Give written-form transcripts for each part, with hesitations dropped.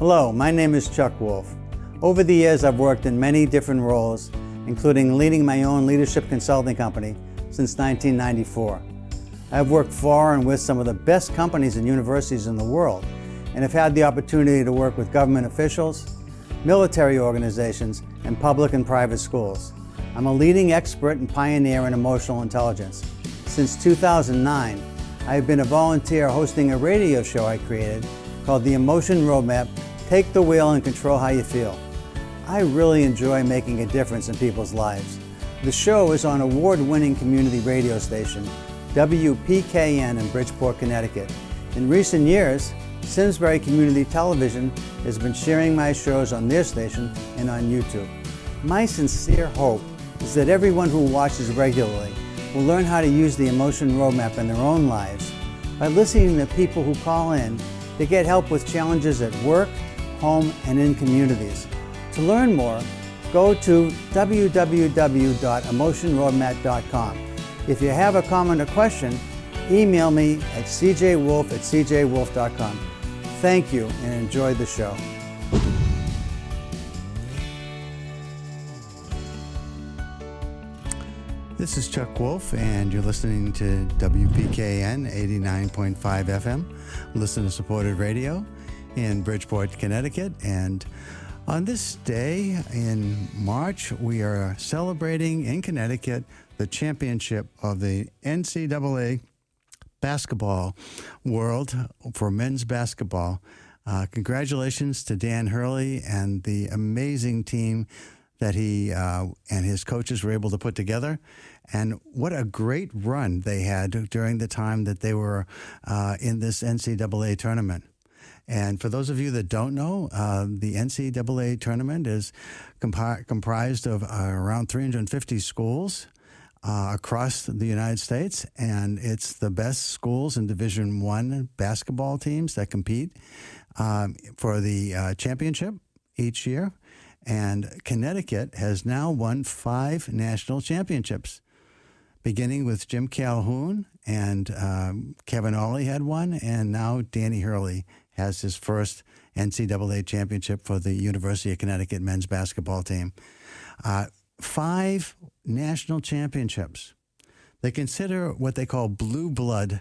Hello, my name is Chuck Wolfe. Over the years, I've worked in many different roles, including leading my own leadership consulting company since 1994. I've worked for and with some of the best companies and universities in the world, and have had the opportunity to work with government officials, military organizations, and public and private schools. I'm a leading expert and pioneer in emotional intelligence. Since 2009, I have been a volunteer hosting a radio show I created called The Emotion Roadmap, Take the Wheel and Control How You Feel. I really enjoy making a difference in people's lives. The show is on award-winning community radio station, WPKN in Bridgeport, Connecticut. In recent years, Simsbury Community Television has been sharing my shows on their station and on YouTube. My sincere hope is that everyone who watches regularly will learn how to use the Emotion Roadmap in their own lives by listening to people who call in to get help with challenges at work, home, and in communities. To learn more, go to www.emotionroadmap.com. If you have a comment or question, email me at cjwolfe@cjwolfe.com. Thank you and enjoy the show. This is Chuck Wolfe, and you're listening to WPKN 89.5 FM, listener-supported radio in Bridgeport, Connecticut. And on this day in March, we are celebrating in Connecticut the championship of the NCAA basketball world for men's basketball. Congratulations to Dan Hurley and the amazing team that he and his coaches were able to put together. And what a great run they had during the time that they were in this NCAA tournament. And for those of you that don't know, the NCAA tournament is comprised of around 350 schools across the United States, and it's the best schools in Division I basketball teams that compete for the championship each year. And Connecticut has now won 5 national championships, beginning with Jim Calhoun, and Kevin Ollie had one, and now Danny Hurley has his first NCAA championship for the University of Connecticut men's basketball team. 5 national championships. They consider what they call blue blood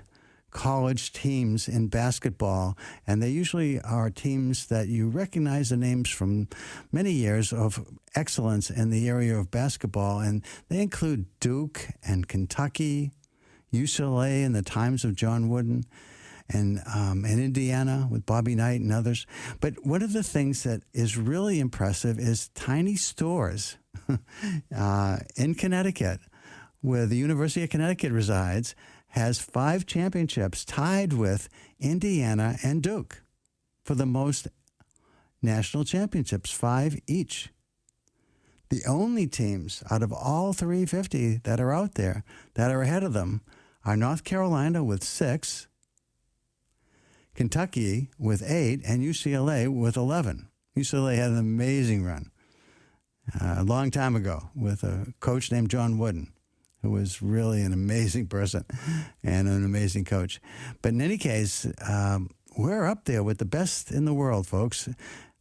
college teams in basketball, and they usually are teams that you recognize the names from many years of excellence in the area of basketball, and they include Duke and Kentucky, UCLA in the times of John Wooden, and Indiana with Bobby Knight and others. But one of the things that is really impressive is tiny stores in Connecticut, where the University of Connecticut resides, has 5 championships tied with Indiana and Duke for the most national championships, 5 each. The only teams out of all 350 that are out there that are ahead of them are North Carolina with 6, Kentucky with 8, and UCLA with 11. UCLA had an amazing run a long time ago with a coach named John Wooden, who was really an amazing person and an amazing coach. But in any case, we're up there with the best in the world, folks.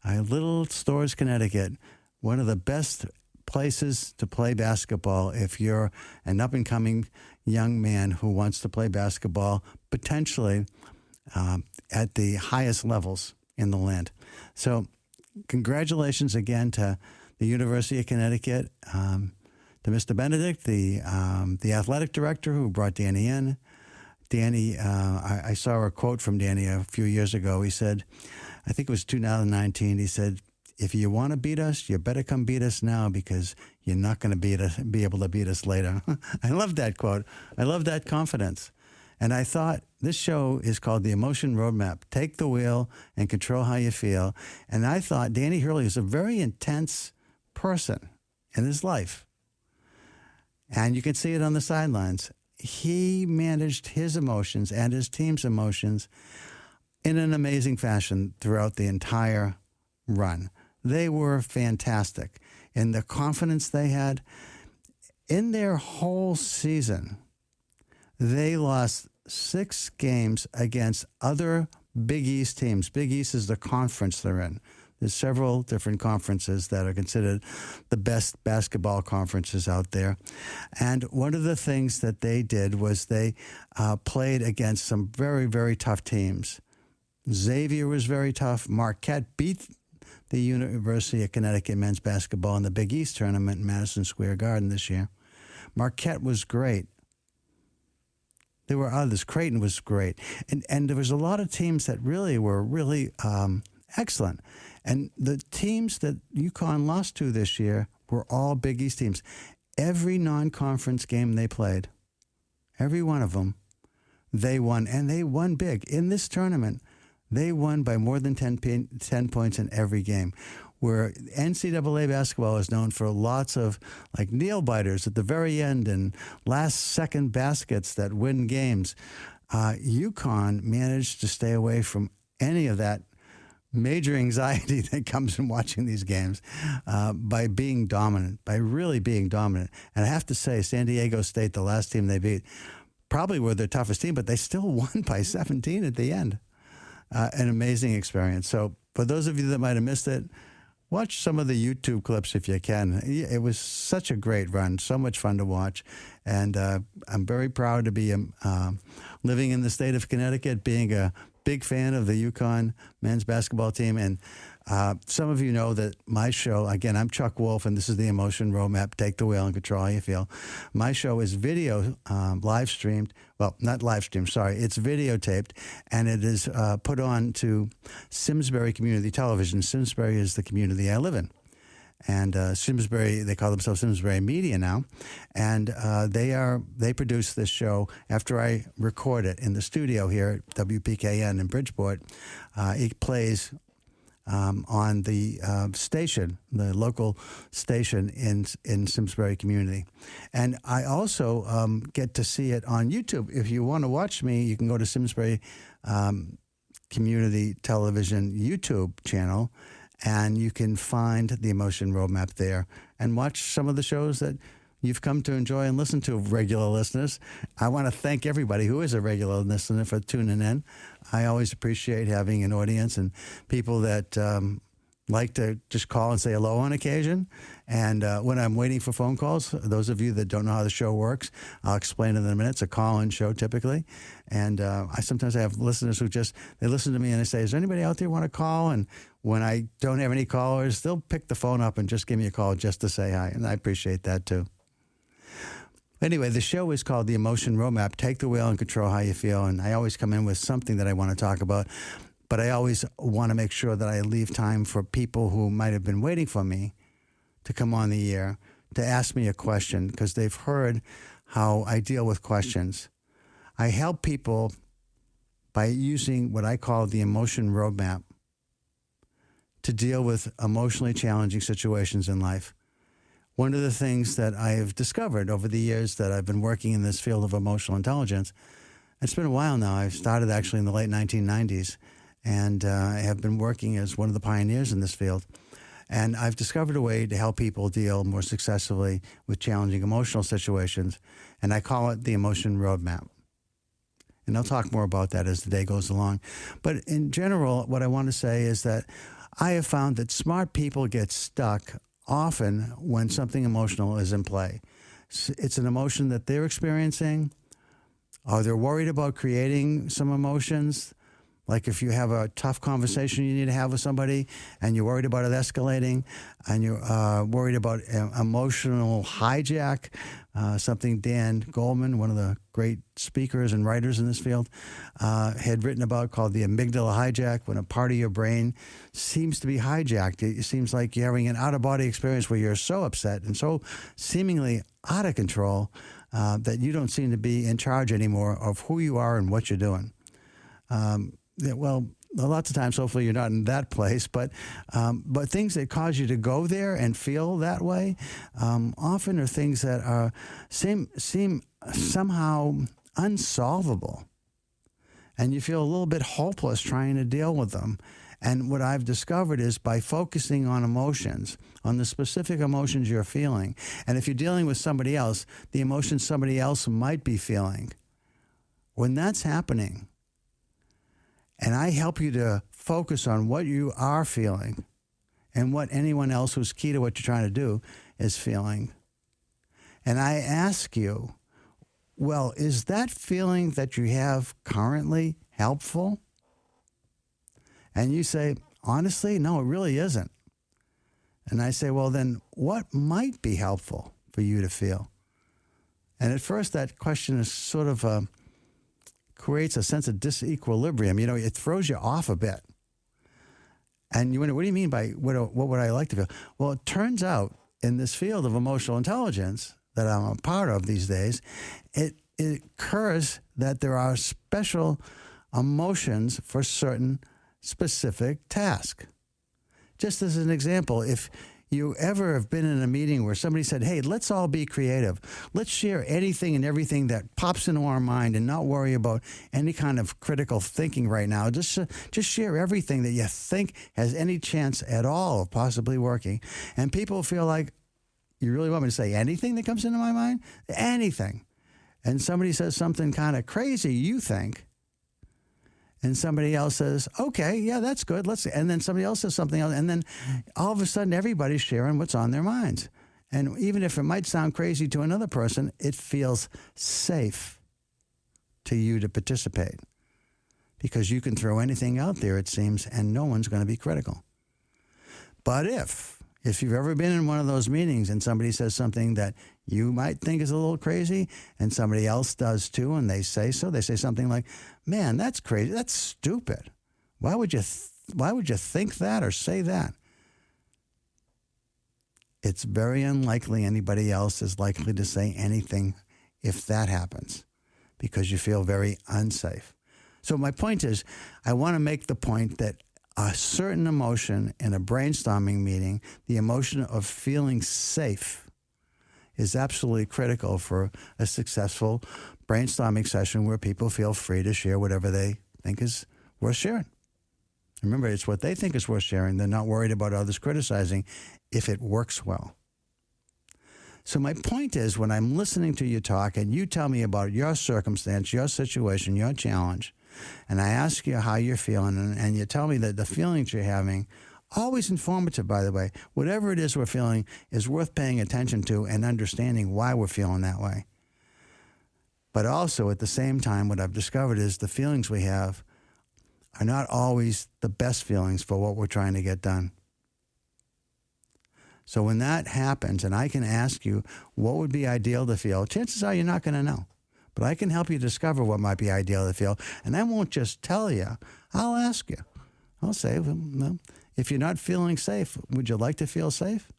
Little Stores, Connecticut, one of the best places to play basketball if you're an up-and-coming young man who wants to play basketball, potentially at the highest levels in the land. So congratulations again to the University of Connecticut, to Mr. Benedict, the athletic director who brought Danny in. Danny, I saw a quote from Danny a few years ago. He said, I think it was 2019, he said, if you want to beat us, you better come beat us now because you're not going to be able to beat us later. I love that quote. I love that confidence. And I thought this show is called The Emotion Roadmap. Take the wheel and control how you feel. And I thought Danny Hurley is a very intense person in his life. And you can see it on the sidelines. He managed his emotions and his team's emotions in an amazing fashion throughout the entire run. They were fantastic. And the confidence they had in their whole season, they lost 6 games against other Big East teams. Big East is the conference they're in. There's several different conferences that are considered the best basketball conferences out there. And one of the things that they did was they played against some very, very tough teams. Xavier was very tough. Marquette beat the University of Connecticut men's basketball in the Big East tournament in Madison Square Garden this year. Marquette was great. There were others. Creighton was great. And there was a lot of teams that really were excellent. And the teams that Uconn lost to this year were all Big East teams. Every non-conference game they played, every one of them, they won. And they won big. In this tournament, they won by more than 10 points in every game. Where NCAA basketball is known for lots of like nail biters at the very end and last-second baskets that win games. Uconn managed to stay away from any of that major anxiety that comes from watching these games by being dominant, by really being dominant. And I have to say, San Diego State, the last team they beat, probably were their toughest team, but they still won by 17 at the end. An amazing experience. So for those of you that might have missed it, watch some of the YouTube clips if you can. It was such a great run, so much fun to watch. And I'm very proud to be living in the state of Connecticut, being a big fan of the Uconn men's basketball team. And some of you know that my show, again, I'm Chuck Wolfe, and this is the Emotion Roadmap, Take the Wheel and Control How You Feel. My show is video live streamed. Well, not live streamed, sorry. It's videotaped, and it is put on to Simsbury Community Television. Simsbury is the community I live in. And Simsbury, they call themselves Simsbury Media now. And they produce this show after I record it in the studio here at WPKN in Bridgeport. It plays on the station, the local station in Simsbury community. And I also get to see it on YouTube. If you want to watch me, you can go to Simsbury Community Television YouTube channel, and you can find the Emotion Roadmap there and watch some of the shows that you've come to enjoy and listen to, regular listeners. I want to thank everybody who is a regular listener for tuning in. I always appreciate having an audience and people that like to just call and say hello on occasion. And when I'm waiting for phone calls, those of you that don't know how the show works, I'll explain it in a minute. It's a call-in show typically. And I sometimes have listeners who they listen to me and they say, is there anybody out there who want to call? And when I don't have any callers, they'll pick the phone up and just give me a call just to say hi. And I appreciate that too. Anyway, the show is called The Emotion Roadmap, Take the Wheel and Control How You Feel. And I always come in with something that I want to talk about. But I always want to make sure that I leave time for people who might have been waiting for me to come on the air to ask me a question, because they've heard how I deal with questions. I help people by using what I call the Emotion Roadmap to deal with emotionally challenging situations in life. One of the things that I have discovered over the years that I've been working in this field of emotional intelligence, it's been a while now. I started actually in the late 1990s, and I have been working as one of the pioneers in this field. And I've discovered a way to help people deal more successfully with challenging emotional situations, and I call it the Emotion Roadmap. And I'll talk more about that as the day goes along. But in general, what I want to say is that I have found that smart people get stuck often when something emotional is in play. It's an emotion that they're experiencing, or they're worried about creating some emotions. Like if you have a tough conversation you need to have with somebody and you're worried about it escalating, and you're worried about emotional hijack, something Dan Goleman, one of the great speakers and writers in this field, had written about, called the amygdala hijack, when a part of your brain seems to be hijacked. It seems like you're having an out-of-body experience where you're so upset and so seemingly out of control that you don't seem to be in charge anymore of who you are and what you're doing. Well, lots of times, hopefully, you're not in that place, but things that cause you to go there and feel that way often are things that seem somehow unsolvable, and you feel a little bit hopeless trying to deal with them. And what I've discovered is by focusing on emotions, on the specific emotions you're feeling, and if you're dealing with somebody else, the emotions somebody else might be feeling, when that's happening, And I help you to focus on what you are feeling and what anyone else who's key to what you're trying to do is feeling. And I ask you, well, is that feeling that you have currently helpful? And you say, honestly, no, it really isn't. And I say, well, then what might be helpful for you to feel? And at first that question is sort of creates a sense of disequilibrium. You know, it throws you off a bit. And you wonder, what do you mean by what would I like to feel? Well, it turns out in this field of emotional intelligence that I'm a part of these days, it occurs that there are special emotions for certain specific tasks. Just as an example, if you ever have been in a meeting where somebody said, hey, let's all be creative. Let's share anything and everything that pops into our mind and not worry about any kind of critical thinking right now. Just share everything that you think has any chance at all of possibly working. And people feel like, you really want me to say anything that comes into my mind? Anything. And somebody says something kind of crazy, you think. And somebody else says, okay, yeah, that's good. And then somebody else says something else. And then all of a sudden, everybody's sharing what's on their minds. And even if it might sound crazy to another person, it feels safe to you to participate. Because you can throw anything out there, it seems, and no one's going to be critical. But if you've ever been in one of those meetings and somebody says something that you might think is a little crazy and somebody else does too, and they say something like, man, that's crazy. That's stupid. Why would you think that or say that? It's very unlikely anybody else is likely to say anything if that happens because you feel very unsafe. So my point is, I want to make the point that a certain emotion in a brainstorming meeting, the emotion of feeling safe, is absolutely critical for a successful brainstorming session where people feel free to share whatever they think is worth sharing. Remember, it's what they think is worth sharing. They're not worried about others criticizing if it works well. So my point is, when I'm listening to you talk and you tell me about your circumstance, your situation, your challenge, and I ask you how you're feeling, and you tell me that the feelings you're having, always informative, by the way, whatever it is we're feeling is worth paying attention to and understanding why we're feeling that way. But also, at the same time, what I've discovered is the feelings we have are not always the best feelings for what we're trying to get done. So when that happens, and I can ask you what would be ideal to feel, chances are you're not going to know. But I can help you discover what might be ideal to feel. And I won't just tell you. I'll ask you. I'll say, well, if you're not feeling safe, would you like to feel safe?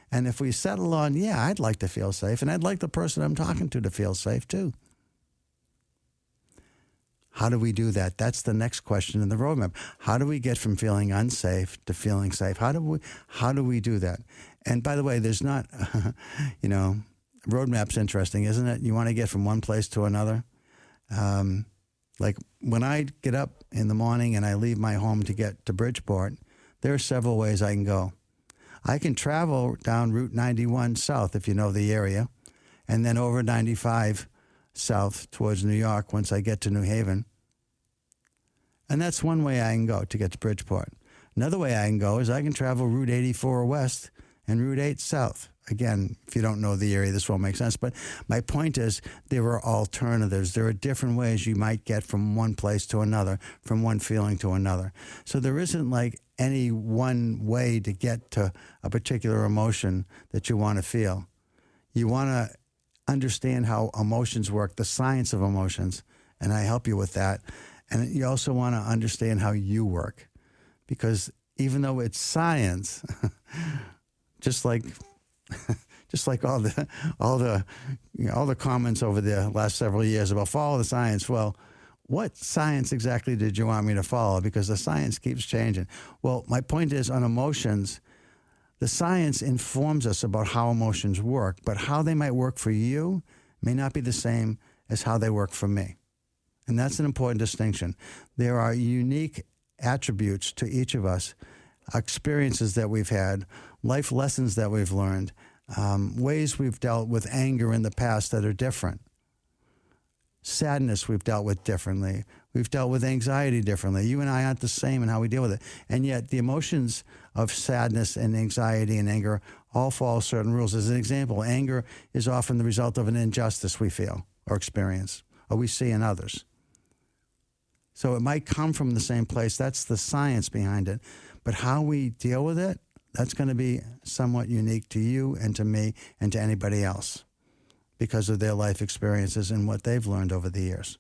And if we settle on, yeah, I'd like to feel safe. And I'd like the person I'm talking to feel safe too. How do we do that? That's the next question in the roadmap. How do we get from feeling unsafe to feeling safe? How do we do that? And by the way, there's not, roadmap's interesting, isn't it? You want to get from one place to another. Like when I get up in the morning and I leave my home to get to Bridgeport, there are several ways I can go. I can travel down Route 91 south, if you know the area, and then over 95 south towards New York once I get to New Haven. And that's one way I can go to get to Bridgeport. Another way I can go is I can travel Route 84 west and Route 8 south. Again, if you don't know the area, this won't make sense. But my point is there are alternatives. There are different ways you might get from one place to another, from one feeling to another. So there isn't like any one way to get to a particular emotion that you want to feel. You want to understand how emotions work, the science of emotions, and I help you with that. And you also want to understand how you work, because even though it's science, just like all the comments over the last several years about follow the science. Well, what science exactly did you want me to follow? Because the science keeps changing. Well, my point is on emotions, the science informs us about how emotions work, but how they might work for you may not be the same as how they work for me. And that's an important distinction. There are unique attributes to each of us, experiences that we've had, life lessons that we've learned, ways we've dealt with anger in the past that are different. Sadness we've dealt with differently. We've dealt with anxiety differently. You and I aren't the same in how we deal with it. And yet the emotions of sadness and anxiety and anger all follow certain rules. As an example, anger is often the result of an injustice we feel or experience or we see in others. So it might come from the same place. That's the science behind it. But how we deal with it, that's going to be somewhat unique to you and to me and to anybody else because of their life experiences and what they've learned over the years.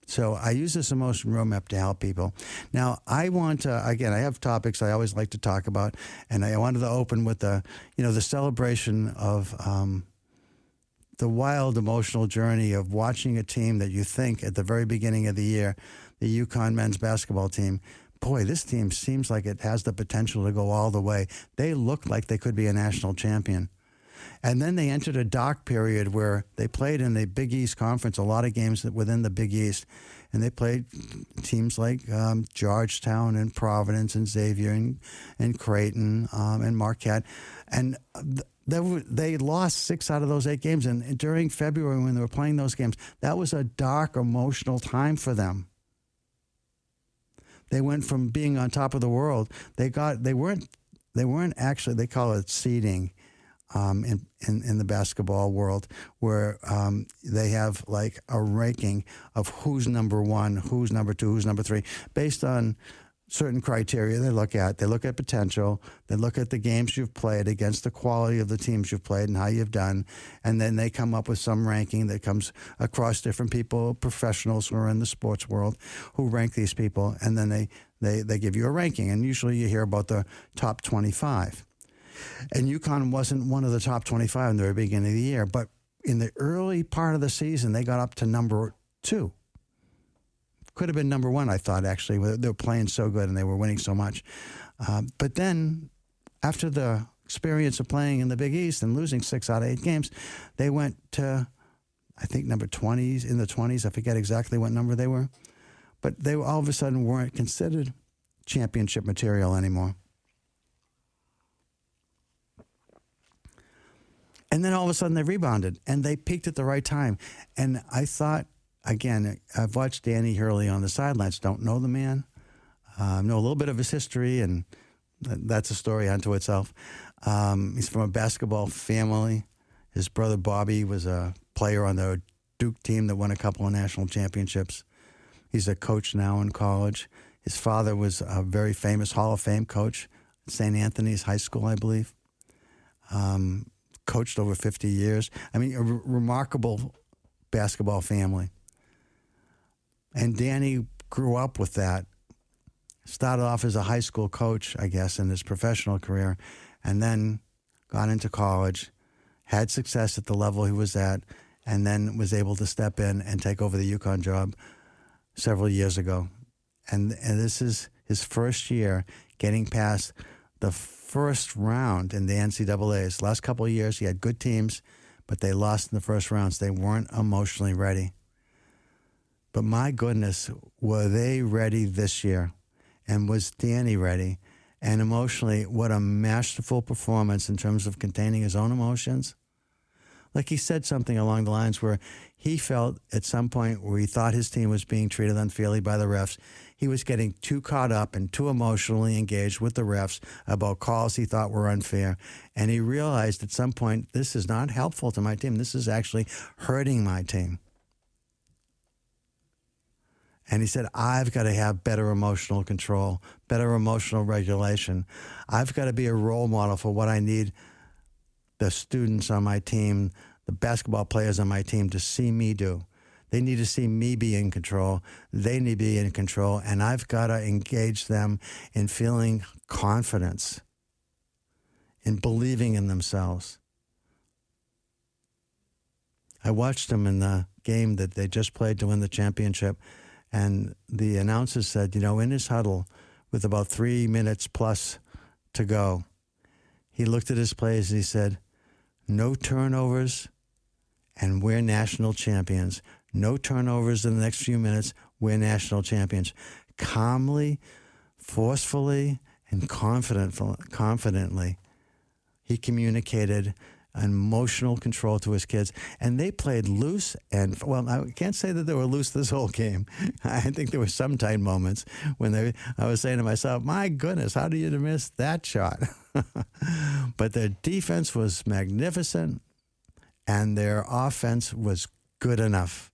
So I use this emotion roadmap to help people. Now, I want to, again, I have topics I always like to talk about, and I wanted to open with the celebration of the wild emotional journey of watching a team that you think at the very beginning of the year, the Uconn men's basketball team, boy, this team seems like it has the potential to go all the way. They look like they could be a national champion. And then they entered a dark period where they played in the Big East Conference, a lot of games within the Big East. And they played teams like Georgetown and Providence and Xavier and Creighton and Marquette. And they lost 6 out of those 8 games. And during February when they were playing those games, that was a dark, emotional time for them. They went from being on top of the world. They weren't actually, they call it seeding in the basketball world, where they have like a ranking of who's number 1, who's number 2, who's number 3, based on certain criteria they look at. They look at potential. They look at the games you've played against the quality of the teams you've played and how you've done. And then they come up with some ranking that comes across different people, professionals who are in the sports world, who rank these people. And then they give you a ranking. And usually you hear about the top 25. And Uconn wasn't one of the top 25 in the very beginning of the year. But in the early part of the season, they got up to number 2. Could have been number 1, I thought, actually. They were playing so good and they were winning so much. But then, after the experience of playing in the Big East and losing 6 out of 8 games, they went to, I think, number 20s, in the 20s. I forget exactly what number they were. But they all of a sudden weren't considered championship material anymore. And then all of a sudden they rebounded and they peaked at the right time. And I thought, again, I've watched Danny Hurley on the sidelines. Don't know the man. Know a little bit of his history, and that's a story unto itself. He's from a basketball family. His brother Bobby was a player on the Duke team that won a couple of national championships. He's a coach now in college. His father was a very famous Hall of Fame coach at St. Anthony's High School, I believe. Coached over 50 years. I mean, a remarkable basketball family. And Danny grew up with that. Started off as a high school coach, I guess, in his professional career, and then got into college, had success at the level he was at, and then was able to step in and take over the Uconn job several years ago. And this is his first year getting past the first round in the NCAAs. Last couple of years, he had good teams, but they lost in the first rounds. They weren't emotionally ready. But my goodness, were they ready this year? And was Danny ready? And emotionally, what a masterful performance in terms of containing his own emotions. Like he said something along the lines where he felt at some point where he thought his team was being treated unfairly by the refs. He was getting too caught up and too emotionally engaged with the refs about calls he thought were unfair. And he realized at some point, this is not helpful to my team. This is actually hurting my team. And he said, I've got to have better emotional control, better emotional regulation. I've got to be a role model for what I need the students on my team, the basketball players on my team to see me do. They need to see me be in control. They need to be in control. And I've got to engage them in feeling confidence, in believing in themselves. I watched them in the game that they just played to win the championship. And the announcer said, in his huddle, with about 3 minutes plus to go, he looked at his players and he said, no turnovers, and we're national champions. No turnovers in the next few minutes, we're national champions. Calmly, forcefully, and confidently, he communicated emotional control to his kids. And they played loose. And, well, I can't say that they were loose this whole game. I think there were some tight moments when I was saying to myself, my goodness, how did you miss that shot? But their defense was magnificent, and their offense was good enough.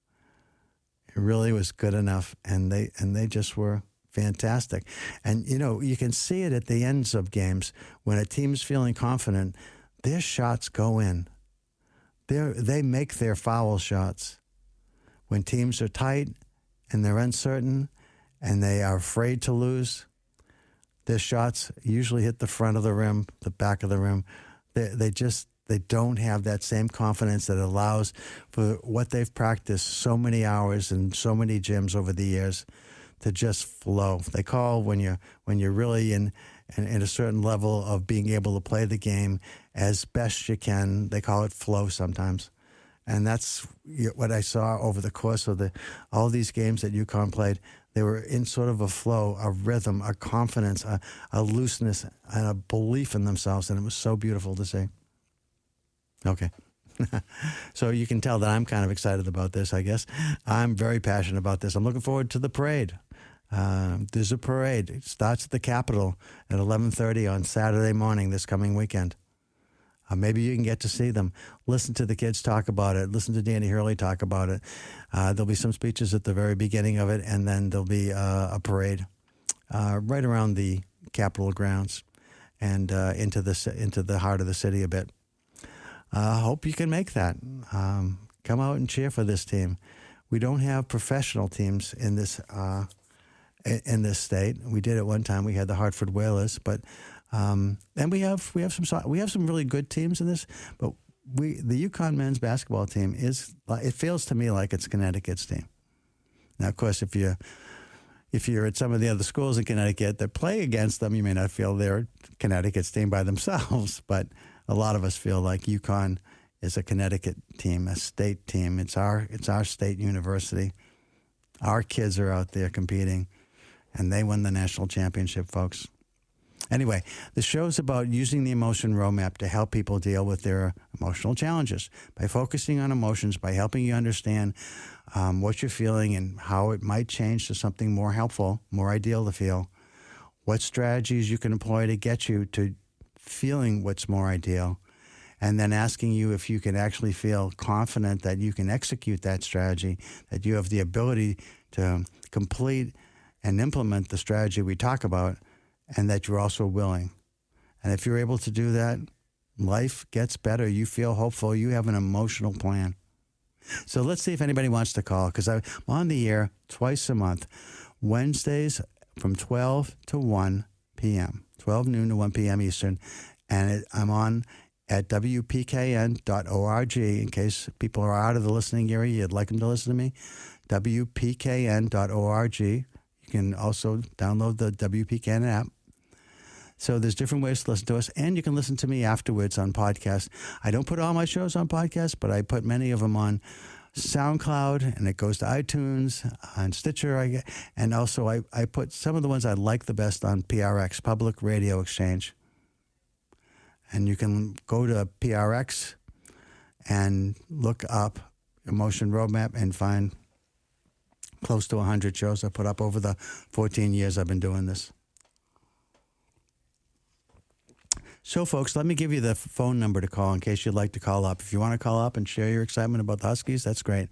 It really was good enough, and they just were fantastic. And, you can see it at the ends of games. When a team's feeling confident, their shots go in. They make their foul shots. When teams are tight and they're uncertain and they are afraid to lose, their shots usually hit the front of the rim, the back of the rim. They don't have that same confidence that allows for what they've practiced so many hours in so many gyms over the years to just flow. They call when you're really in a certain level of being able to play the game as best you can. They call it flow sometimes. And that's what I saw over the course of all these games that Uconn played. They were in sort of a flow, a rhythm, a confidence, a looseness, and a belief in themselves. And it was so beautiful to see. Okay. So you can tell that I'm kind of excited about this, I guess. I'm very passionate about this. I'm looking forward to the parade. There's a parade. It starts at the Capitol at 11:30 on Saturday morning this coming weekend. Maybe you can get to see them. Listen to the kids talk about it. Listen to Danny Hurley talk about it. There'll be some speeches at the very beginning of it, and then there'll be a parade right around the Capitol grounds and into the heart of the city a bit. Hope you can make that. Come out and cheer for this team. We don't have professional teams in this state. We did at one time. We had the Hartford Whalers, but and we have some really good teams in this. But the Uconn men's basketball team it feels to me like it's Connecticut's team. Now, of course, if you're at some of the other schools in Connecticut that play against them, you may not feel they're Connecticut's team by themselves, but a lot of us feel like Uconn is a Connecticut team, a state team. It's our state university. Our kids are out there competing, and they won the national championship, folks. Anyway, the show's about using the emotion roadmap to help people deal with their emotional challenges by focusing on emotions, by helping you understand what you're feeling and how it might change to something more helpful, more ideal to feel, what strategies you can employ to get you to feeling what's more ideal, and then asking you if you can actually feel confident that you can execute that strategy, that you have the ability to complete and implement the strategy we talk about, and that you're also willing. And if you're able to do that, life gets better. You feel hopeful. You have an emotional plan. So let's see if anybody wants to call, because I'm on the air twice a month, Wednesdays from 12 to 1 p.m., 12 noon to 1 p.m. Eastern, and I'm on at WPKN.org in case people are out of the listening area. You'd like them to listen to me. WPKN.org. You can also download the WPKN app. So there's different ways to listen to us, and you can listen to me afterwards on podcast. I don't put all my shows on podcast, but I put many of them on SoundCloud, and it goes to iTunes, on Stitcher, and also I put some of the ones I like the best on PRX, Public Radio Exchange. And you can go to PRX and look up Emotion Roadmap and find close to 100 shows I put up over the 14 years I've been doing this. So, folks, let me give you the phone number to call in case you'd like to call up. If you want to call up and share your excitement about the Huskies, that's great.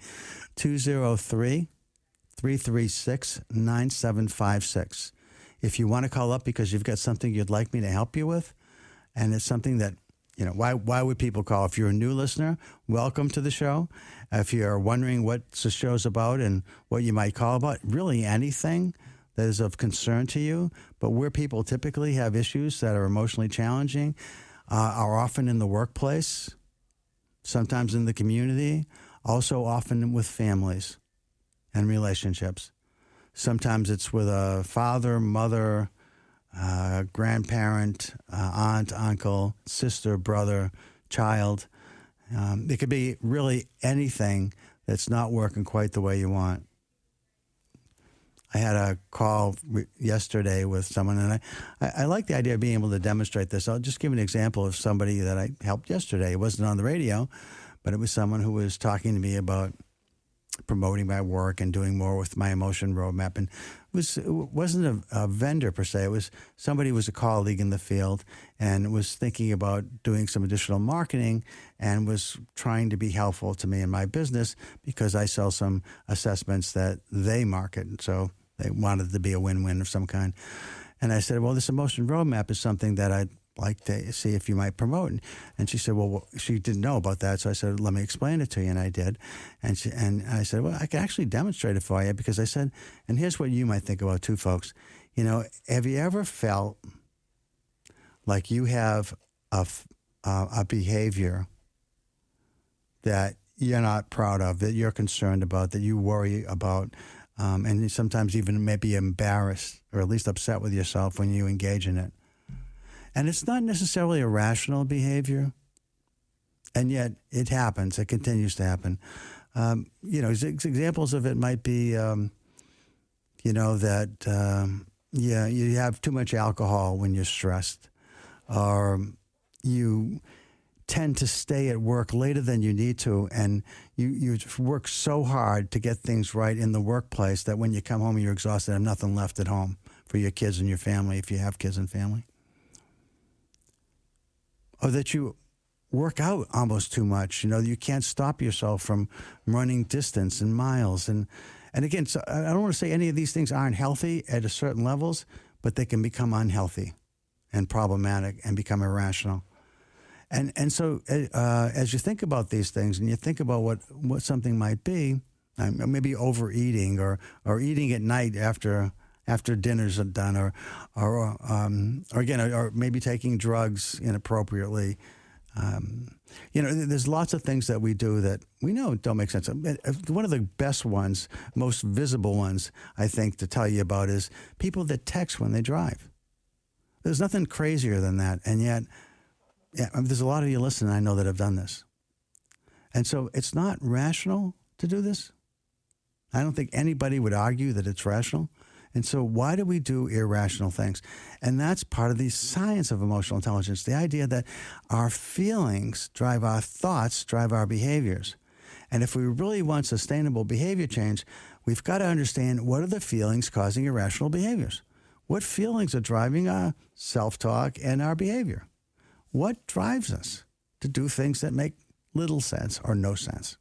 203-336-9756. If you want to call up because you've got something you'd like me to help you with, and it's something that, why would people call? If you're a new listener, welcome to the show. If you're wondering what the show's about and what you might call about, really anything that is of concern to you, but where people typically have issues that are emotionally challenging are often in the workplace, sometimes in the community, also often with families and relationships. Sometimes it's with a father, mother, grandparent, aunt, uncle, sister, brother, child. It could be really anything that's not working quite the way you want. I had a call yesterday with someone, and I like the idea of being able to demonstrate this. I'll just give an example of somebody that I helped yesterday. It wasn't on the radio, but it was someone who was talking to me about promoting my work and doing more with my emotion roadmap. And it wasn't a vendor per se. It was somebody who was a colleague in the field and was thinking about doing some additional marketing and was trying to be helpful to me in my business because I sell some assessments that they market. And so they wanted to be a win-win of some kind. And I said, well, this emotion roadmap is something that I'd like to see if you might promote. And she said, well, she didn't know about that. So I said, let me explain it to you. And I did. And I said, well, I can actually demonstrate it for you, because I said, and here's what you might think about too, folks. You know, have you ever felt like you have a behavior that you're not proud of, that you're concerned about, that you worry about, and sometimes even maybe embarrassed or at least upset with yourself when you engage in it? And it's not necessarily a rational behavior, and yet it happens. It continues to happen. You know, examples of it might be, you know, that, you have too much alcohol when you're stressed, or you tend to stay at work later than you need to, and you work so hard to get things right in the workplace that when you come home you're exhausted and have nothing left at home for your kids and your family, if you have kids and family. Or that you work out almost too much. You know, you can't stop yourself from running distance and miles. And again, so I don't want to say any of these things aren't healthy at a certain levels, but they can become unhealthy and problematic and become irrational. And so as you think about these things and you think about what something might be, maybe overeating or eating at night after dinners are done, or again, or maybe taking drugs inappropriately. You know, there's lots of things that we do that we know don't make sense. One of the best ones, most visible ones, I think, to tell you about is people that text when they drive. There's nothing crazier than that, and yet, there's a lot of you listening, I know, that have done this. And so it's not rational to do this. I don't think anybody would argue that it's rational. And so why do we do irrational things? And that's part of the science of emotional intelligence, the idea that our feelings drive our thoughts, drive our behaviors. And if we really want sustainable behavior change, we've got to understand, what are the feelings causing irrational behaviors? What feelings are driving our self-talk and our behavior? What drives us to do things that make little sense or no sense?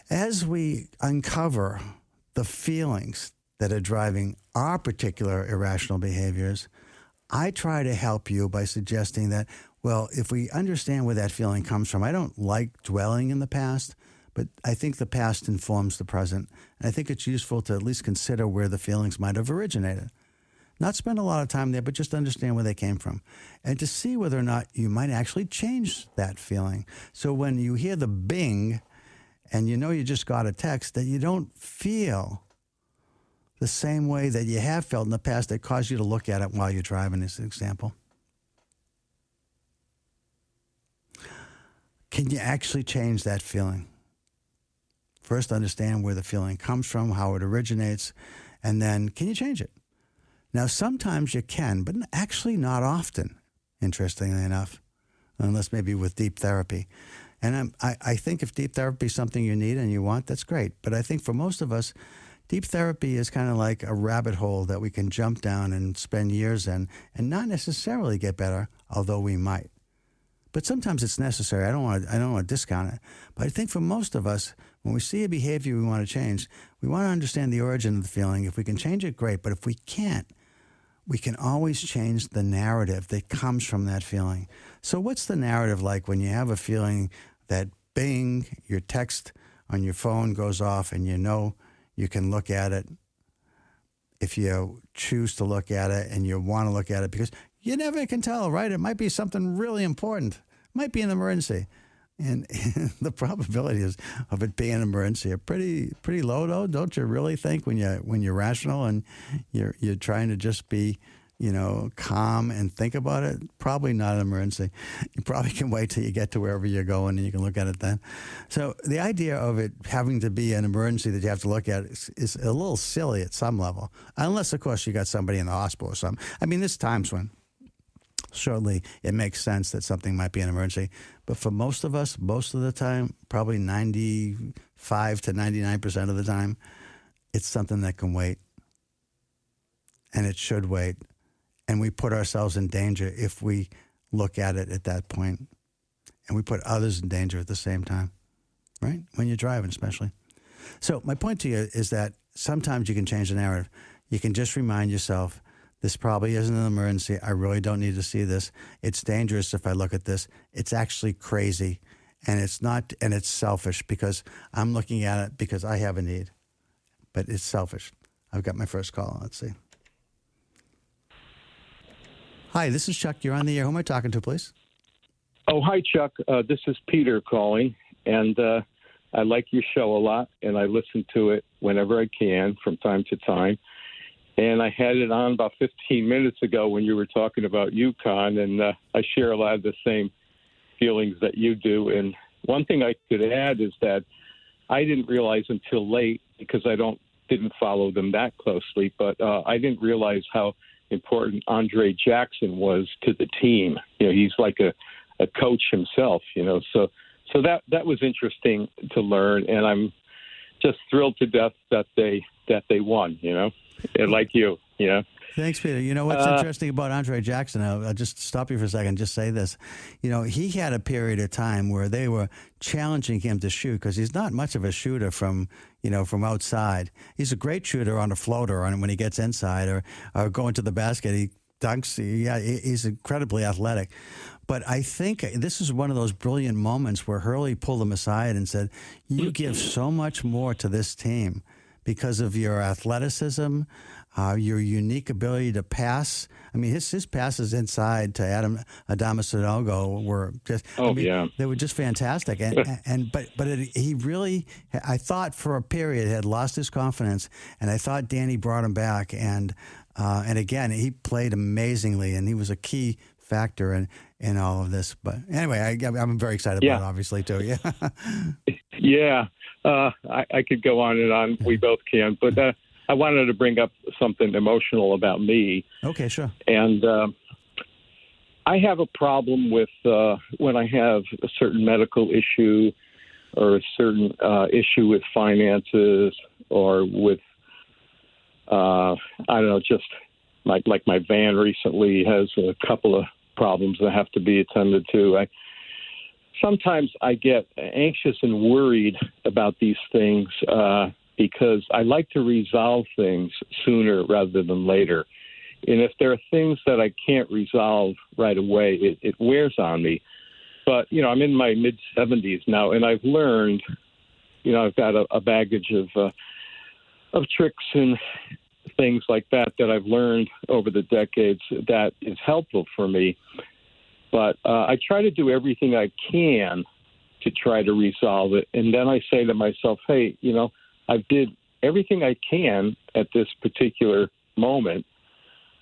As we uncover the feelings that are driving our particular irrational behaviors, I try to help you by suggesting that, well, if we understand where that feeling comes from, I don't like dwelling in the past, but I think the past informs the present. And I think it's useful to at least consider where the feelings might have originated. Not spend a lot of time there, but just understand where they came from. And to see whether or not you might actually change that feeling. So when you hear the bing, and you know you just got a text, that you don't feel the same way that you have felt in the past that caused you to look at it while you're driving, as an example. Can you actually change that feeling? First, understand where the feeling comes from, how it originates, and then can you change it? Now, sometimes you can, but actually not often, interestingly enough, unless maybe with deep therapy. And I think if deep therapy is something you need and you want, that's great. But I think for most of us, deep therapy is kind of like a rabbit hole that we can jump down and spend years in and not necessarily get better, although we might. But sometimes it's necessary. I don't want to discount it. But I think for most of us, when we see a behavior we want to change, we want to understand the origin of the feeling. If we can change it, great. But if we can't, we can always change the narrative that comes from that feeling. So what's the narrative like when you have a feeling that bing, your text on your phone goes off and you know you can look at it if you choose to look at it and you want to look at it, because you never can tell, right? It might be something really important. It might be an emergency. And the probabilities of it being an emergency are pretty low, though. Don't you really think when you're rational and you're trying to just be, calm and think about it, probably not an emergency. You probably can wait till you get to wherever you're going and you can look at it then. So the idea of it having to be an emergency that you have to look at is a little silly at some level, unless, of course, you got somebody in the hospital or something. I mean, there's times when certainly it makes sense that something might be an emergency. But for most of us, most of the time, probably 95 to 99% of the time, it's something that can wait. And it should wait. And we put ourselves in danger if we look at it at that point. And we put others in danger at the same time, right? When you're driving, especially. So my point to you is that sometimes you can change the narrative. You can just remind yourself, this probably isn't an emergency. I really don't need to see this. It's dangerous if I look at this. It's actually crazy. And it's not, and it's selfish because I'm looking at it because I have a need. But it's selfish. I've got my first call. Let's see. Hi, this is Chuck. You're on the air. Who am I talking to, please? Oh, hi, Chuck. This is Peter calling, and I like your show a lot, and I listen to it whenever I can from time to time. And I had it on about 15 minutes ago when you were talking about Uconn, and I share a lot of the same feelings that you do. And one thing I could add is that I didn't realize until late, because I didn't follow them that closely, but I didn't realize how important Andre Jackson was to the team. He's like a coach himself, so that was interesting to learn, and I'm just thrilled to death that they won, and like you. Thanks, Peter. You know what's interesting about Andre Jackson? I'll just stop you for a second and just say this. He had a period of time where they were challenging him to shoot because he's not much of a shooter from outside. He's a great shooter on a floater when he gets inside or going to the basket. He dunks. He's incredibly athletic. But I think this is one of those brilliant moments where Hurley pulled him aside and said, you give so much more to this team because of your athleticism, your unique ability to pass. I mean, his passes inside to Adama Sanogo were just, they were just fantastic. But he really, I thought for a period, had lost his confidence, and I thought Danny brought him back. And again, he played amazingly, and he was a key factor in all of this. But anyway, I'm very excited about it, obviously, too. Yeah. Yeah. I could go on and on. We both can. But I wanted to bring up something emotional about me. Okay, sure. And I have a problem with when I have a certain medical issue or a certain issue with finances or with, I don't know, just like my van recently has a couple of problems that have to be attended to. Sometimes I get anxious and worried about these things because I like to resolve things sooner rather than later. And if there are things that I can't resolve right away, it wears on me. But, I'm in my mid-70s now, and I've learned, I've got a baggage of tricks and things like that I've learned over the decades that is helpful for me. But I try to do everything I can to try to resolve it. And then I say to myself, hey, I did everything I can at this particular moment.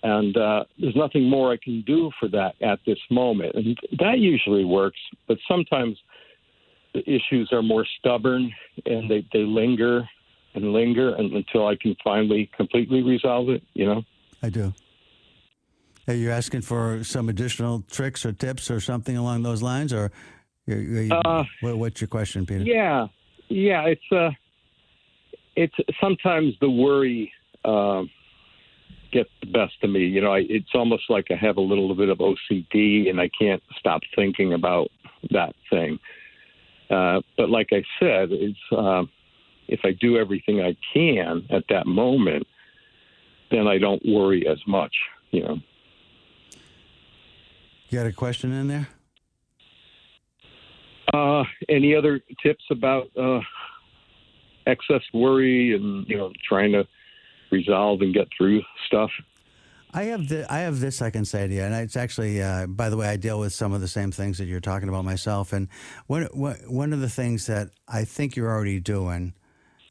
And there's nothing more I can do for that at this moment. And that usually works. But sometimes the issues are more stubborn and they linger and linger until I can finally completely resolve it, I do. Are you asking for some additional tricks or tips or something along those lines? Or what's your question, Peter? Yeah. It's sometimes the worry gets the best of me. It's almost like I have a little bit of OCD and I can't stop thinking about that thing. But like I said, it's if I do everything I can at that moment, then I don't worry as much, You got a question in there? Any other tips about excess worry and, trying to resolve and get through stuff? I have this I can say to you, and it's actually, by the way, I deal with some of the same things that you're talking about myself. And one of the things that I think you're already doing,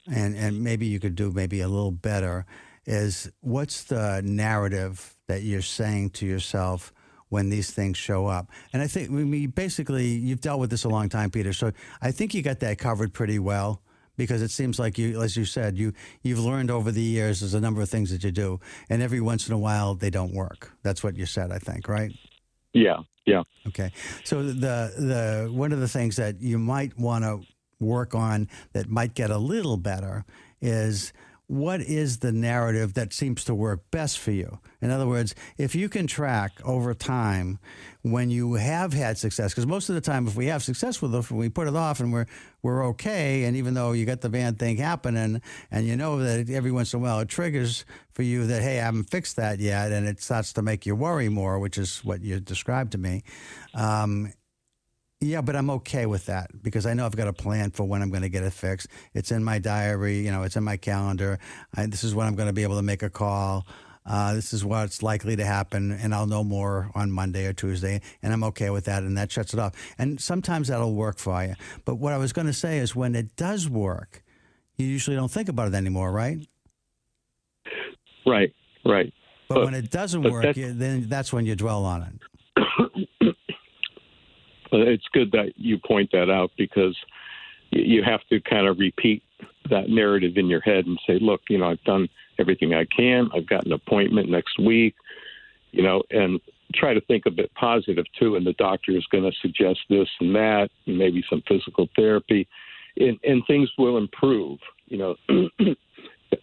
and maybe you could do maybe a little better, is what's the narrative that you're saying to yourself when these things show up? And I think basically you've dealt with this a long time, Peter. So I think you got that covered pretty well, because it seems like you, as you said, you've learned over the years there's a number of things that you do, and every once in a while they don't work. That's what you said, I think, right? Yeah. Okay. So the one of the things that you might want to work on that might get a little better is, what is the narrative that seems to work best for you? In other words, if you can track over time when you have had success, because most of the time if we have success with it, we put it off and we're okay, and even though you got the bad thing happening and you know that every once in a while it triggers for you that, hey, I haven't fixed that yet, and it starts to make you worry more, which is what you described to me. Yeah, but I'm okay with that because I know I've got a plan for when I'm going to get it fixed. It's in my diary, it's in my calendar. This is when I'm going to be able to make a call. This is what's likely to happen, and I'll know more on Monday or Tuesday, and I'm okay with that, and that shuts it off. And sometimes that'll work for you. But what I was going to say is, when it does work, you usually don't think about it anymore, right? Right. But when it doesn't work, then that's when you dwell on it. It's good that you point that out, because you have to kind of repeat that narrative in your head and say, look, I've done everything I can. I've got an appointment next week, and try to think a bit positive too. And the doctor is going to suggest this and that, and maybe some physical therapy, and things will improve.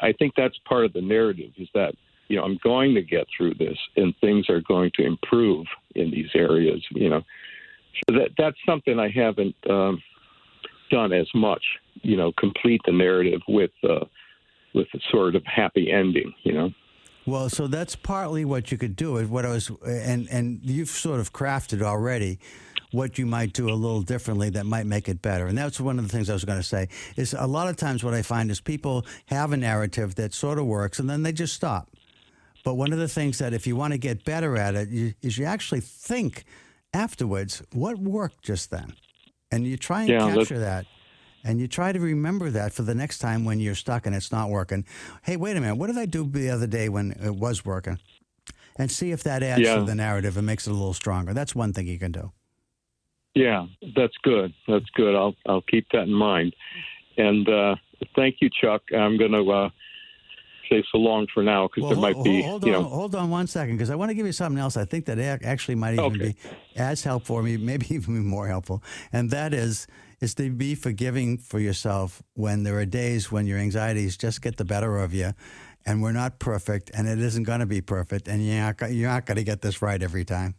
I think that's part of the narrative, is that, I'm going to get through this and things are going to improve in these areas, So that's something I haven't done as much, complete the narrative with a sort of happy ending, Well, so that's partly what you could do. Is what I was, and you've sort of crafted already what you might do a little differently that might make it better. And that's one of the things I was going to say, is a lot of times what I find is people have a narrative that sort of works and then they just stop. But one of the things that, if you want to get better at it, is you actually think afterwards, what worked just then? And you try and capture that. And you try to remember that for the next time when you're stuck and it's not working. Hey, wait a minute. What did I do the other day when it was working? And see if that adds to the narrative and makes it a little stronger. That's one thing you can do. Yeah, that's good. I'll keep that in mind. And thank you, Chuck. I'm going to say so long for now, because there might be. Hold on 1 second, because I want to give you something else. I think that actually might even be as helpful for me, maybe even more helpful. And that is to be forgiving for yourself when there are days when your anxieties just get the better of you, and we're not perfect, and it isn't going to be perfect, and you're not going to get this right every time.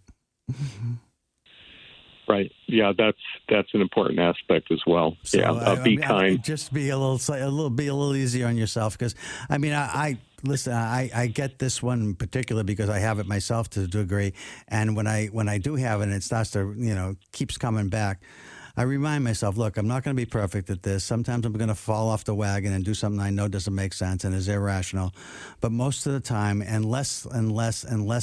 Right. Yeah, that's an important aspect as well. So, be kind. Just be a little easier on yourself, because I listen. I get this one in particular because I have it myself to a degree, and when I do have it, and it starts to keeps coming back, I remind myself, look, I'm not going to be perfect at this. Sometimes I'm going to fall off the wagon and do something I know doesn't make sense and is irrational, but most of the time, and less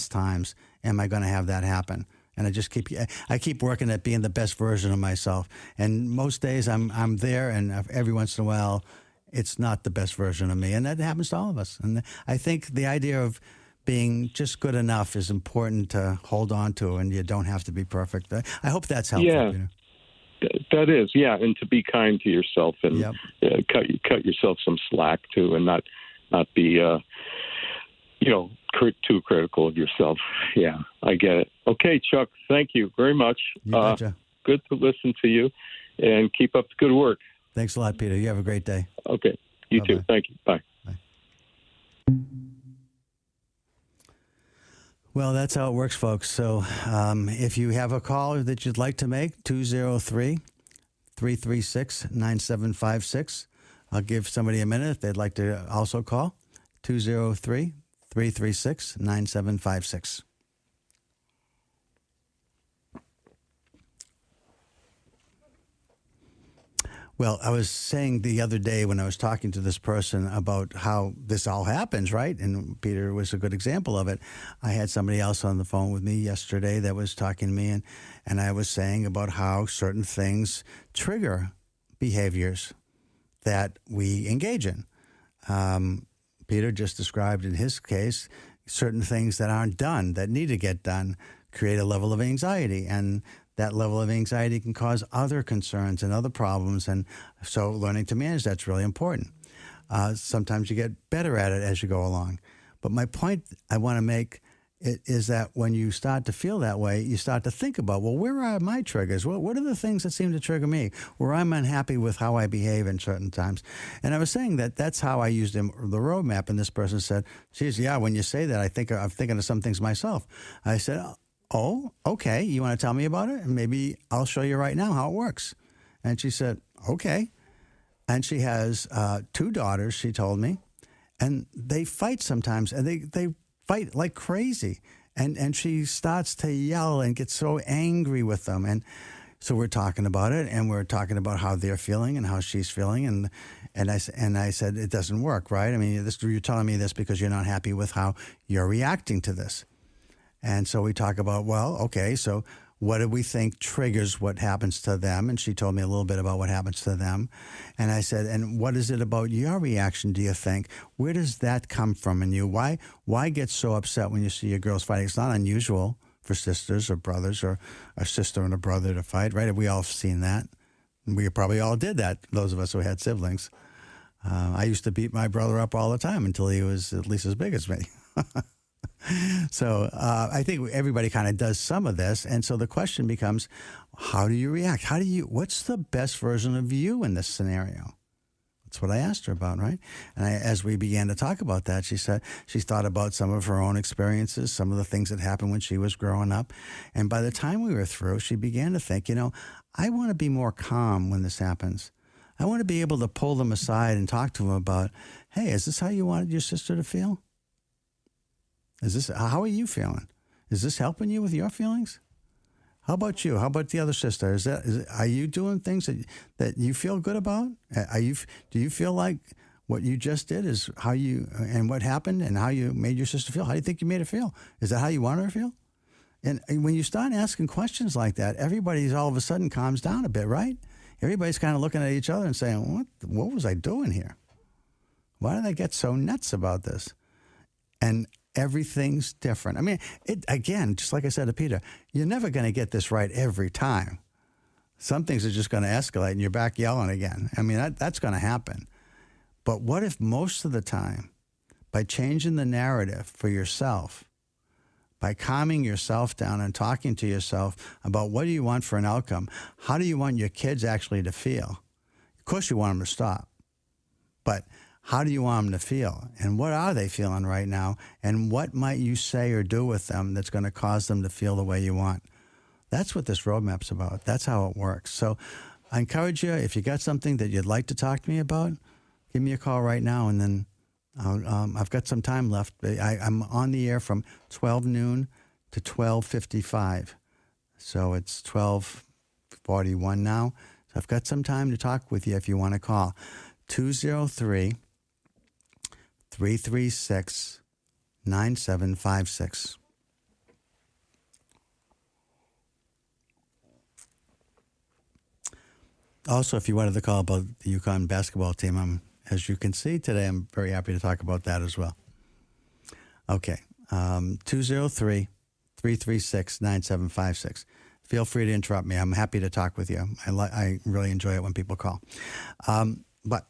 times, am I going to have that happen. And I keep working at being the best version of myself. And most days I'm there, and every once in a while, it's not the best version of me. And that happens to all of us. And I think the idea of being just good enough is important to hold on to, and you don't have to be perfect. I hope that's helpful. Yeah, that is. Yeah, and to be kind to yourself, and cut yourself some slack too, and not be too critical of yourself. Yeah, I get it. Okay, Chuck, thank you very much. You betcha. Good to listen to you, and keep up the good work. Thanks a lot, Peter. You have a great day. Okay, you Bye-bye. too. Thank you. Bye. Well, that's how it works, folks. So if you have a call that you'd like to make, 203-336-9756. I'll give somebody a minute if they'd like to also call, 203-336-9756. Well, I was saying the other day when I was talking to this person about how this all happens, right? And Peter was a good example of it. I had somebody else on the phone with me yesterday that was talking to me, and I was saying about how certain things trigger behaviors that we engage in. Peter just described in his case, certain things that aren't done, that need to get done, create a level of anxiety. And that level of anxiety can cause other concerns and other problems. And so learning to manage that's really important. Sometimes you get better at it as you go along. But my point I want to make is that when you start to feel that way, you start to think about, well, where are my triggers? What are the things that seem to trigger me? Where I'm unhappy with how I behave in certain times. And I was saying that that's how I used the roadmap. And this person said, geez, yeah, when you say that, I'm thinking of some things myself. I said, oh, okay. You want to tell me about it? And maybe I'll show you right now how it works. And she said, okay. And she has 2 daughters, she told me, and they fight sometimes, and they fight like crazy. And she starts to yell and get so angry with them. And so we're talking about it, and we're talking about how they're feeling and how she's feeling. And I said, it doesn't work, right? I mean, you're telling me this because you're not happy with how you're reacting to this. And so we talk about, well, okay, so what do we think triggers what happens to them? And she told me a little bit about what happens to them. And I said, and what is it about your reaction, do you think? Where does that come from in you? Why get so upset when you see your girls fighting? It's not unusual for sisters or brothers or a sister and a brother to fight, right? We all have seen that. We probably all did that, those of us who had siblings. I used to beat my brother up all the time until he was at least as big as me. So I think everybody kind of does some of this. And so the question becomes, how do you react? What's the best version of you in this scenario? That's what I asked her about, right? And as we began to talk about that, she said she thought about some of her own experiences, some of the things that happened when she was growing up. And by the time we were through, she began to think, I want to be more calm when this happens. I want to be able to pull them aside and talk to them about, hey, is this how you wanted your sister to feel? How are you feeling? Is this helping you with your feelings? How about you? How about the other sister? Are you doing things that you feel good about? Do you feel like what you just did is how you, and what happened and how you made your sister feel? How do you think you made her feel? Is that how you want her to feel? And when you start asking questions like that, everybody's all of a sudden calms down a bit, right? Everybody's kind of looking at each other and saying, what was I doing here? Why did I get so nuts about this? And everything's different. I mean, again, just like I said to Peter, you're never going to get this right every time. Some things are just going to escalate and you're back yelling again. I mean, that's going to happen. But what if most of the time, by changing the narrative for yourself, by calming yourself down and talking to yourself about what do you want for an outcome, how do you want your kids actually to feel? Of course you want them to stop, but how do you want them to feel? And what are they feeling right now? And what might you say or do with them that's going to cause them to feel the way you want? That's what this roadmap's about. That's how it works. So I encourage you, if you got something that you'd like to talk to me about, give me a call right now, and then I've got some time left. I'm on the air from 12 noon to 12:55. So it's 12:41 now. So I've got some time to talk with you if you want to call. 203-336-9756. Also, if you wanted to call about the Uconn basketball team, as you can see today, I'm very happy to talk about that as well. Okay, 203-336-9756. Feel free to interrupt me. I'm happy to talk with you. I really enjoy it when people call. But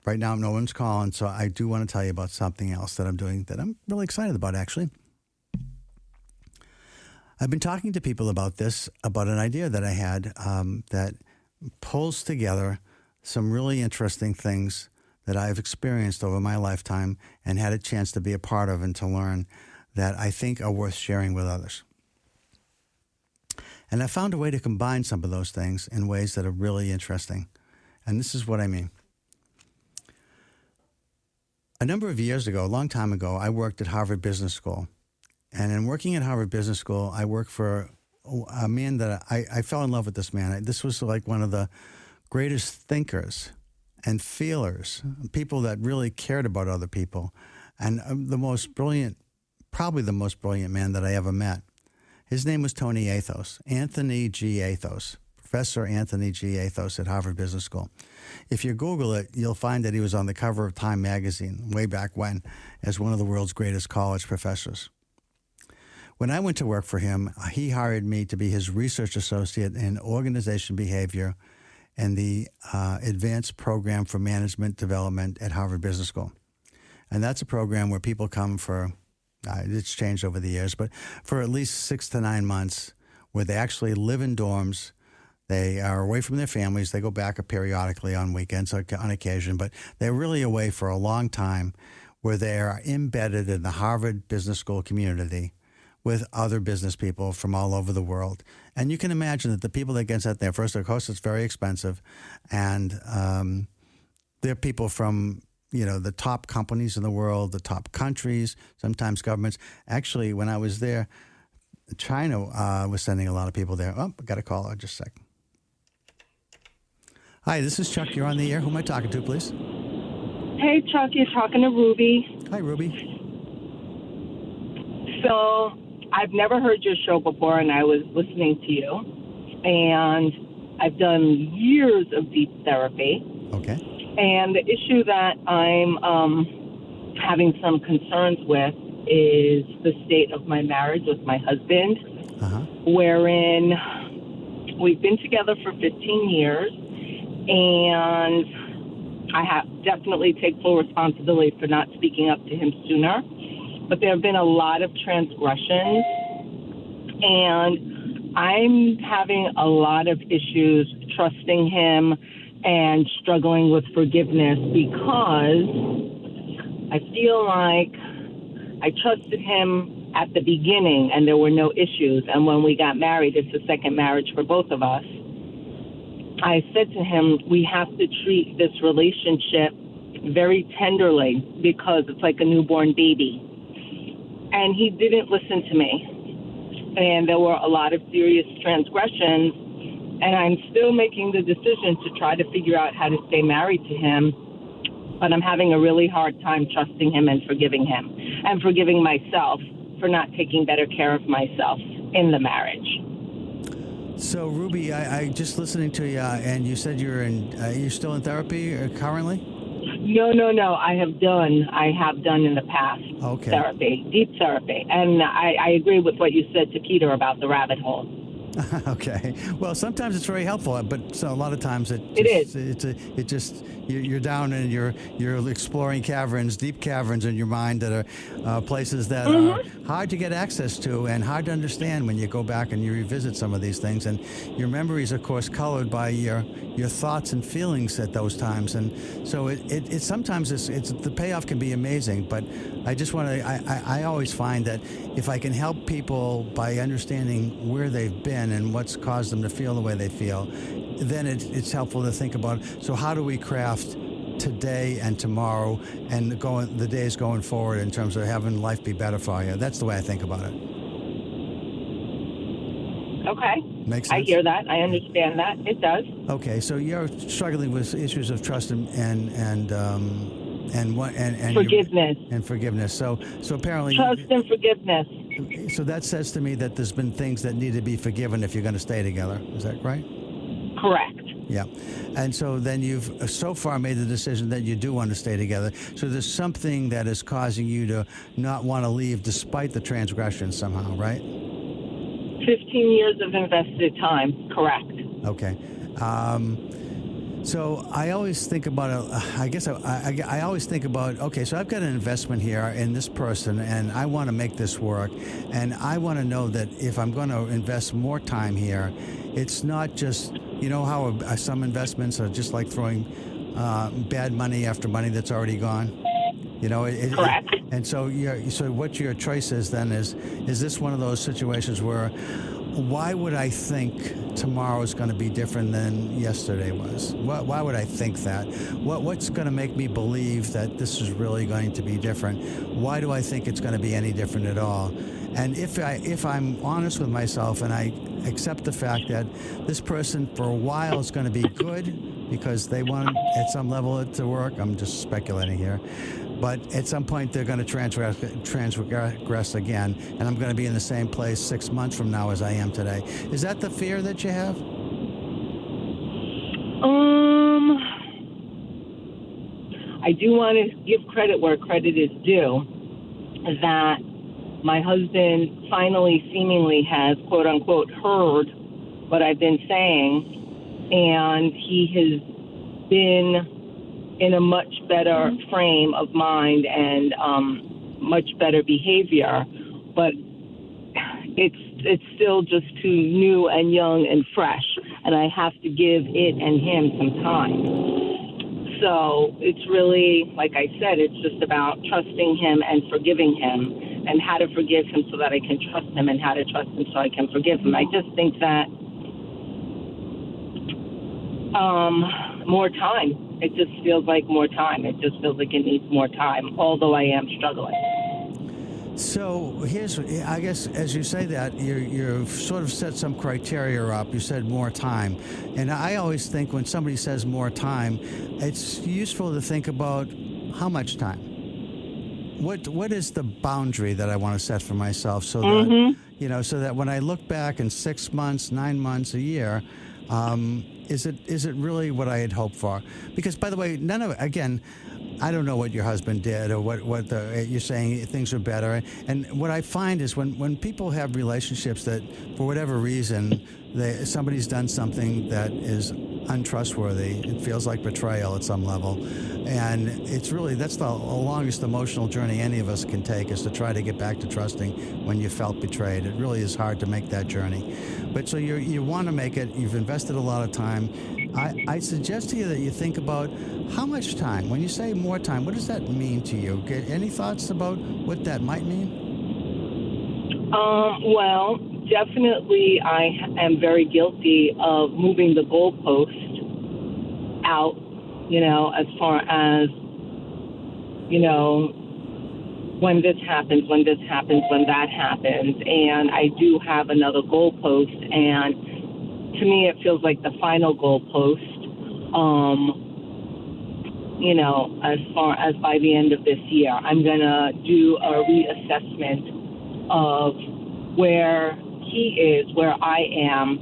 right now, no one's calling, so I do want to tell you about something else that I'm doing that I'm really excited about, actually. I've been talking to people about this, about an idea that I had that pulls together some really interesting things that I've experienced over my lifetime and had a chance to be a part of and to learn that I think are worth sharing with others. And I found a way to combine some of those things in ways that are really interesting. And this is what I mean. A number of years ago, a long time ago, I worked at Harvard Business School. And in working at Harvard Business School, I worked for a man that I fell in love with this man. This was like one of the greatest thinkers and feelers, people that really cared about other people, and probably the most brilliant man that I ever met. His name was Tony Athos, Anthony G. Athos, Professor Anthony G. Athos at Harvard Business School. If you Google it, you'll find that he was on the cover of Time magazine way back when as one of the world's greatest college professors. When I went to work for him, he hired me to be his research associate in organization behavior and the advanced program for management development at Harvard Business School. And that's a program where people come for, it's changed over the years, but for at least 6 to 9 months, where they actually live in dorms. They are away from their families. They go back periodically on weekends, on occasion, but they're really away for a long time, where they are embedded in the Harvard Business School community with other business people from all over the world. And you can imagine that the people that get sent there, first, of course, it's very expensive. And they're people from, the top companies in the world, the top countries, sometimes governments. Actually, when I was there, China was sending a lot of people there. Oh, I got a call. Just a second. Hi, this is Chuck. You're on the air. Who am I talking to, please? Hey, Chuck. You're talking to Ruby. Hi, Ruby. So I've never heard your show before, and I was listening to you. And I've done years of deep therapy. Okay. And the issue that I'm having some concerns with is the state of my marriage with my husband, wherein we've been together for 15 years, and I have definitely take full responsibility for not speaking up to him sooner. But there have been a lot of transgressions, and I'm having a lot of issues trusting him and struggling with forgiveness, because I feel like I trusted him at the beginning and there were no issues. And when we got married, it's a second marriage for both of us, I said to him, we have to treat this relationship very tenderly, because it's like a newborn baby. And he didn't listen to me. And there were a lot of serious transgressions. And I'm still making the decision to try to figure out how to stay married to him. But I'm having a really hard time trusting him and forgiving him. And forgiving myself for not taking better care of myself in the marriage. So, Ruby, I just listening to you, and you said you're still in therapy currently? No. I have done in the past therapy, deep therapy. And I agree with what you said to Peter about the rabbit hole. Okay. Well, sometimes it's very helpful, but a lot of times you're down and you're exploring caverns, deep caverns in your mind that are places that are hard to get access to and hard to understand when you go back and you revisit some of these things. And your memories, of course, colored by your thoughts and feelings at those times. And so it sometimes the payoff can be amazing. But I just want to. I always find that if I can help people by understanding where they've been and what's caused them to feel the way they feel, then it's helpful to think about, so how do we craft today and tomorrow and the days going forward in terms of having life be better for you? That's the way I think about it. Okay. Makes sense? I hear that. I understand that. It does. Okay, so you're struggling with issues of trust and forgiveness. And forgiveness. So apparently trust and forgiveness. So that says to me that there's been things that need to be forgiven if you're going to stay together. Is that right? Correct. Yeah. And so then you've so far made the decision that you do want to stay together. So there's something that is causing you to not want to leave despite the transgression somehow, right? 15 years of invested time. Correct. Okay. So I always think about I always think about, okay, so I've got an investment here in this person, and I want to make this work, and I want to know that if I'm going to invest more time here, it's not just, how some investments are just like throwing bad money after money that's already gone. Correct. And so what your choice is then is this one of those situations where, why would I think tomorrow is going to be different than yesterday was? Why would I think that? What's going to make me believe that this is really going to be different? Why do I think it's going to be any different at all? And if I'm honest with myself and I accept the fact that this person for a while is going to be good because they want at some level it to work, I'm just speculating here, but at some point they're going to transgress again, and I'm going to be in the same place 6 months from now as I am today. Is that the fear that you have? I do want to give credit where credit is due, that my husband finally seemingly has, quote unquote, heard what I've been saying, and he has been in a much better frame of mind and much better behavior, but it's still just too new and young and fresh, and I have to give it and him some time. So it's really, like I said, it's just about trusting him and forgiving him, and how to forgive him so that I can trust him, and how to trust him so I can forgive him. I just think that more time. It just feels like more time. It just feels like it needs more time, although I am struggling. So here's, I guess, as you say that, you've sort of set some criteria up. You said more time. And I always think when somebody says more time, it's useful to think about how much time. What is the boundary that I want to set for myself so that, so that when I look back in 6 months, 9 months, a year, is it really what I had hoped for? Because, by the way, again, I don't know what your husband did or what you're saying things are better. And what I find is when people have relationships that, for whatever reason, somebody's done something that is untrustworthy, it feels like betrayal at some level. And it's really, that's the longest emotional journey any of us can take, is to try to get back to trusting when you felt betrayed. It really is hard to make that journey. But so you want to make it, you've invested a lot of time. I suggest to you that you think about how much time. When you say more time, what does that mean to you? Any thoughts about what that might mean? Well, definitely I am very guilty of moving the goalpost out, as far as, when this happens, when that happens. And I do have another goalpost, and to me, it feels like the final goalpost, as far as by the end of this year. I'm going to do a reassessment of where he is, where I am,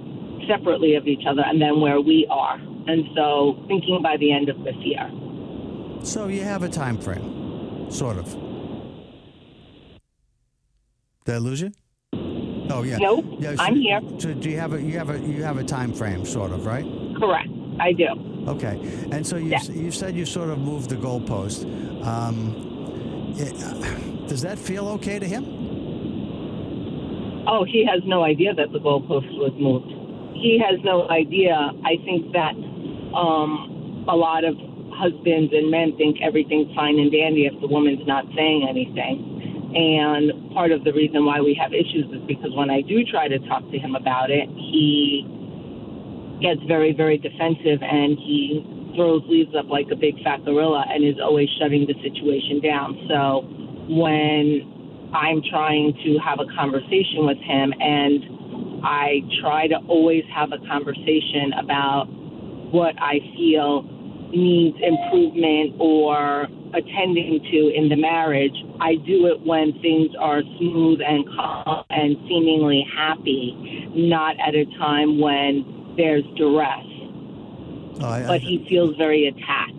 separately of each other, and then where we are. And so thinking by the end of this year. So you have a time frame, sort of. Did I lose you? Oh yeah. Nope, yeah, so, I'm here. So do you have a time frame, sort of, right? Correct, I do. Okay, and so you said you sort of moved the goalpost. Does that feel okay to him? Oh, he has no idea that the goalpost was moved. He has no idea. I think that a lot of husbands and men think everything's fine and dandy if the woman's not saying anything. And part of the reason why we have issues is because when I do try to talk to him about it, he gets very, very defensive, and he throws leaves up like a big fat gorilla and is always shutting the situation down. So when I'm trying to have a conversation with him, and I try to always have a conversation about what I feel needs improvement or attending to in the marriage, I do it when things are smooth and calm and seemingly happy, not at a time when there's duress. But he feels very attacked.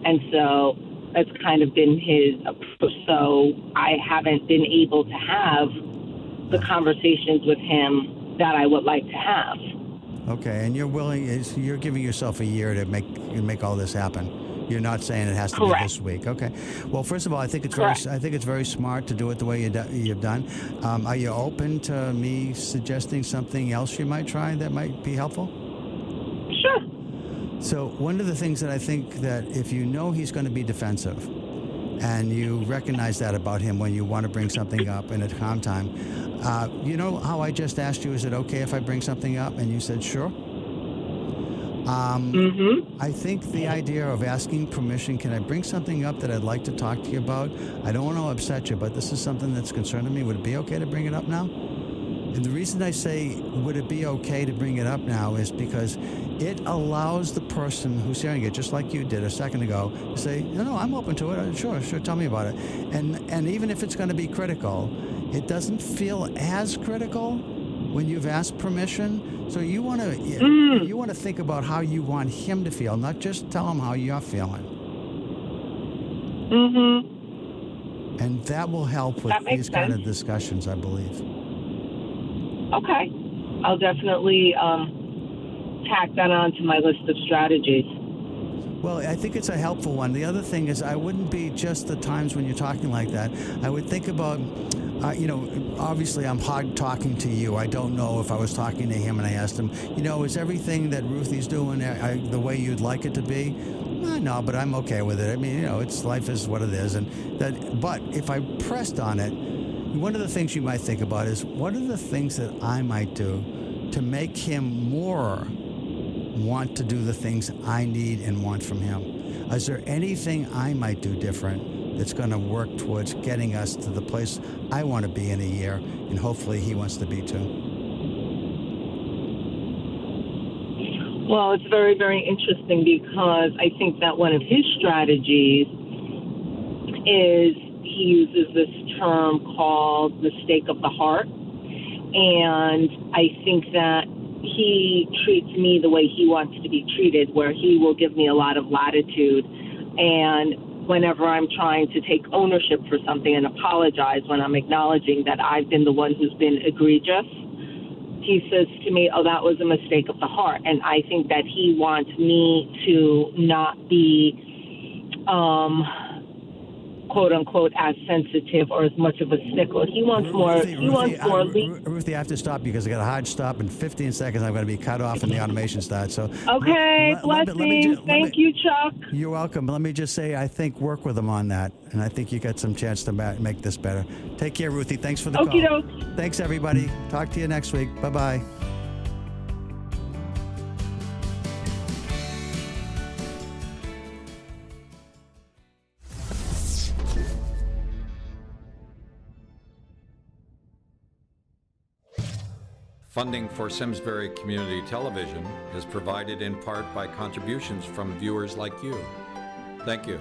And so that's kind of been his approach. So I haven't been able to have the conversations with him that I would like to have. Okay, and you're giving yourself a year to make all this happen. You're not saying it has to Correct. be this week. Okay. Well, first of all, I think it's very smart to do it the way you've done. Are you open to me suggesting something else you might try that might be helpful? Sure. So one of the things that I think that if you know he's going to be defensive, and you recognize that about him when you want to bring something up in a calm time, you know how I just asked you, is it okay if I bring something up? And you said, sure. I think the idea of asking permission, can I bring something up that I'd like to talk to you about? I don't want to upset you, but this is something that's concerning me. Would it be okay to bring it up now? And the reason I say, would it be okay to bring it up now, is because it allows the person who's hearing it, just like you did a second ago, to say, no, I'm open to it. Sure, tell me about it. And even if it's going to be critical, it doesn't feel as critical when you've asked permission. So you want to think about how you want him to feel, not just tell him how you're feeling. Mm-hmm. And that will help with these kind of discussions, I believe. Okay. I'll definitely tack that onto my list of strategies. Well, I think it's a helpful one. The other thing is I wouldn't be just the times when you're talking like that. I would think about, obviously I'm hard talking to you. I don't know if I was talking to him and I asked him, is everything that Ruthie's doing the way you'd like it to be? No, but I'm okay with it. I mean, life is what it is. But if I pressed on it, one of the things you might think about is what are the things that I might do to make him more want to do the things I need and want from him? Is there anything I might do different that's going to work towards getting us to the place I want to be in a year, and hopefully he wants to be too? Well, it's very, very interesting because I think that one of his strategies is he uses this term called mistake of the heart. And I think that he treats me the way he wants to be treated, where he will give me a lot of latitude. And whenever I'm trying to take ownership for something and apologize, when I'm acknowledging that I've been the one who's been egregious, he says to me, oh, that was a mistake of the heart. And I think that he wants me to not be, quote unquote, as sensitive or as much of a stickler. He wants more. Ruthie, I have to stop because I got a hard stop in 15 seconds. I'm going to be cut off and the automation starts. So okay, blessings. Thank you, Chuck. You're welcome. Let me just say, I think work with him on that, and I think you got some chance to make this better. Take care, Ruthie. Thanks for the call. Okey-doke. Thanks, everybody. Talk to you next week. Bye-bye. Funding for Simsbury Community Television is provided in part by contributions from viewers like you. Thank you.